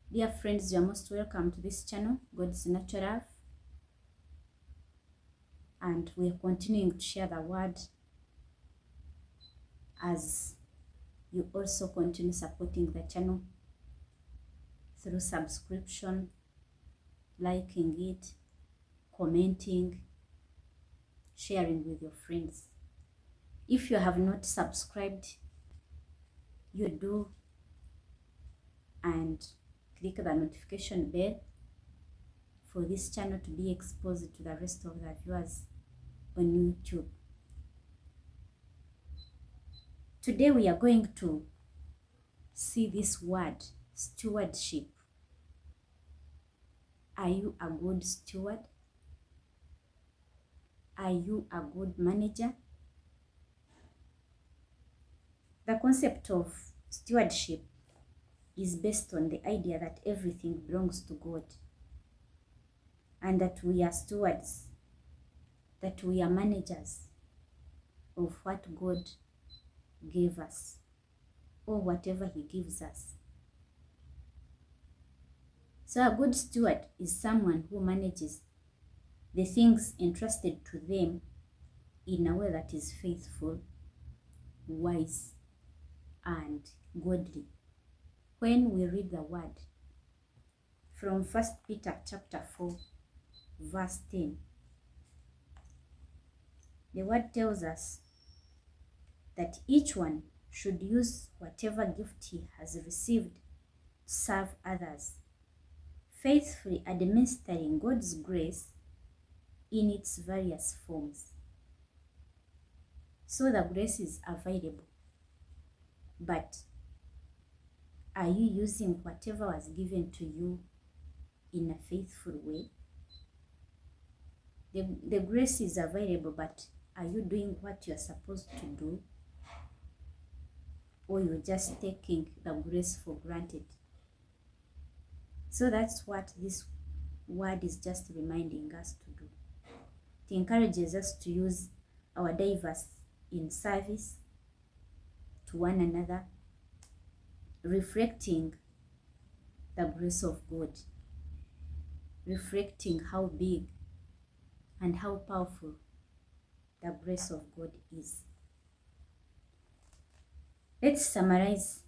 Dear friends, you are most welcome to this channel, God's Natural Love. And we are continuing to share the word as you also continue supporting the channel through subscription, liking it, commenting, sharing with your friends. If you have not subscribed, you do, and click the notification bell for this channel to be exposed to the rest of the viewers on YouTube. Today we are going to see this word, stewardship. Are you a good steward? Are you a good manager? The concept of stewardship is based on the idea that everything belongs to God and that we are stewards, that we are managers of what God gave us or whatever He gives us. So a good steward is someone who manages the things entrusted to them in a way that is faithful, wise, and godly. When we read the word from 1 Peter chapter 4, verse 10, the word tells us that each one should use whatever gift he has received to serve others, faithfully administering God's grace in its various forms. So the grace is available, but are you using whatever was given to you in a faithful way? The grace is available, but are you doing what you're supposed to do? Or you're just taking the grace for granted? So that's what this word is just reminding us to do. It encourages us to use our diverse in service to one another, reflecting the grace of God, reflecting how big and how powerful the grace of God is. Let's summarize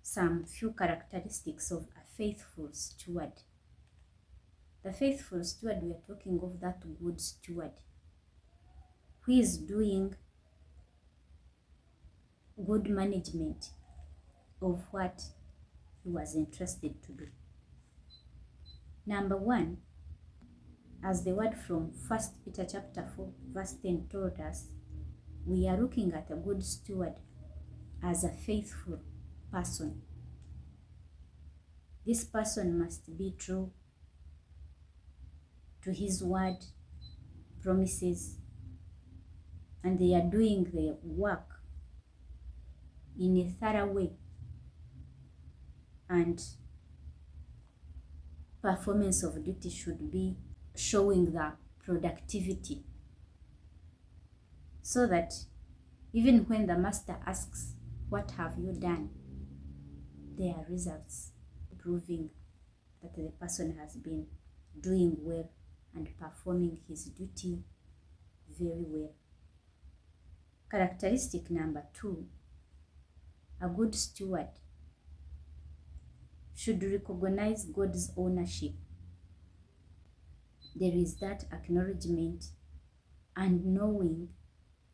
some few characteristics of a faithful steward. The faithful steward, we are talking of that good steward who is doing good management of what he was entrusted to do. Number one, as the word from 1 Peter chapter 4, verse 10 told us, we are looking at a good steward as a faithful person. This person must be true to his word, promises, and they are doing their work in a thorough way, and performance of duty should be showing the productivity, so that even when the master asks, what have you done? There are results proving that the person has been doing well and performing his duty very well. Characteristic number two, a good steward should recognize God's ownership. There is that acknowledgement and knowing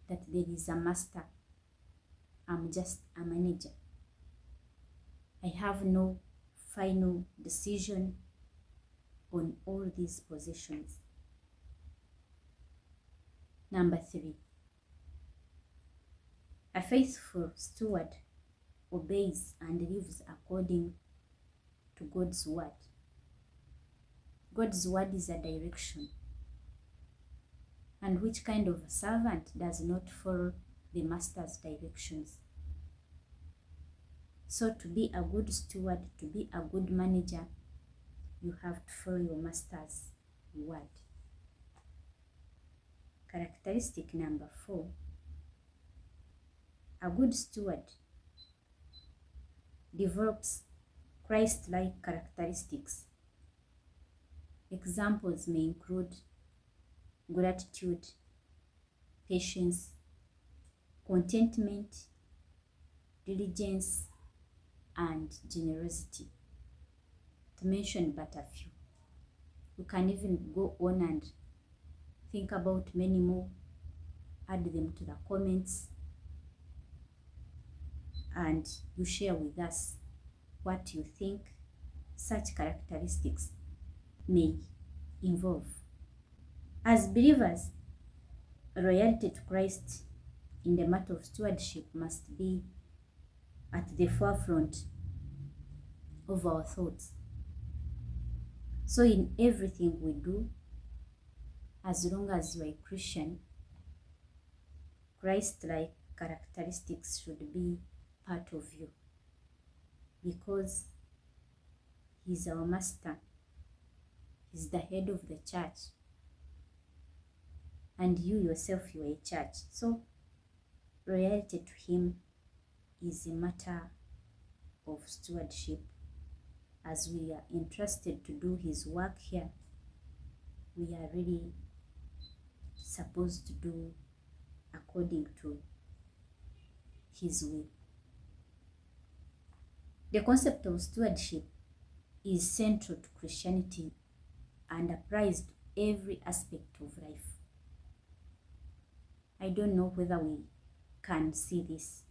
that there is a master. I'm just a manager. I have no final decision on all these possessions. Number three, a faithful steward obeys and lives according to God's word. God's word is a direction. And which kind of a servant does not follow the master's directions? So to be a good steward, to be a good manager, you have to follow your master's word. Characteristic number four, a good steward develops Christ-like characteristics. Examples may include gratitude, patience, contentment, diligence, and generosity, to mention but a few. You can even go on and think about many more, add them to the comments, and you share with us what you think such characteristics may involve. As believers, loyalty to Christ in the matter of stewardship must be at the forefront of our thoughts. So in everything we do, as long as you are a Christian, Christ-like characteristics should be part of you, because He's our master. He's the head of the church, and you yourself, you are a church. So loyalty to Him is a matter of stewardship. As we are entrusted to do His work here, we are really supposed to do according to His will. The concept of stewardship is central to Christianity and applies to every aspect of life. I don't know whether we can see this,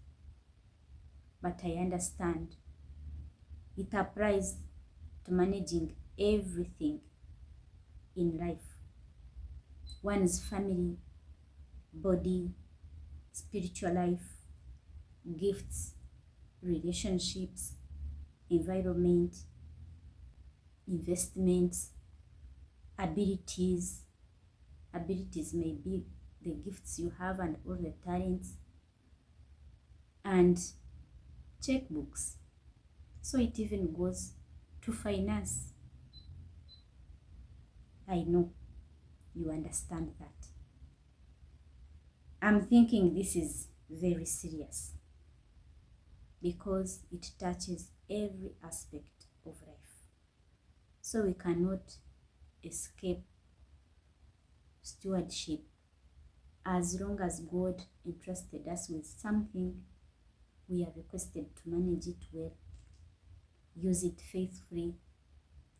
but I understand it applies to managing everything in life. One's family, body, spiritual life, gifts, relationships, environment, investments, abilities. Abilities may be the gifts you have and all the talents, and checkbooks. So it even goes to finance. I know you understand that. I'm thinking this is very serious because it touches every aspect of life. So we cannot escape stewardship. As long as God entrusted us with something, we are requested to manage it well, use it faithfully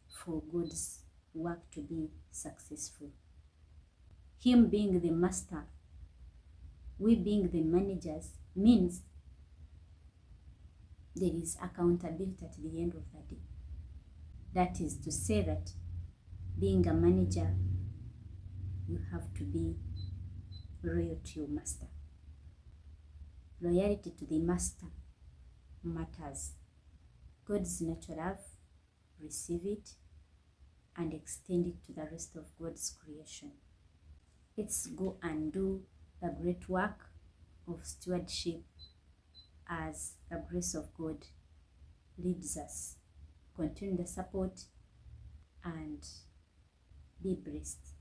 for God's work to be successful. Him being the master, we being the managers, means there is accountability at the end of the day. That is to say that being a manager, you have to be loyal to your master. Loyalty to the master matters. God's natural love, receive it and extend it to the rest of God's creation. Let's go and do the great work of stewardship as the grace of God leads us. Continue the support and be blessed.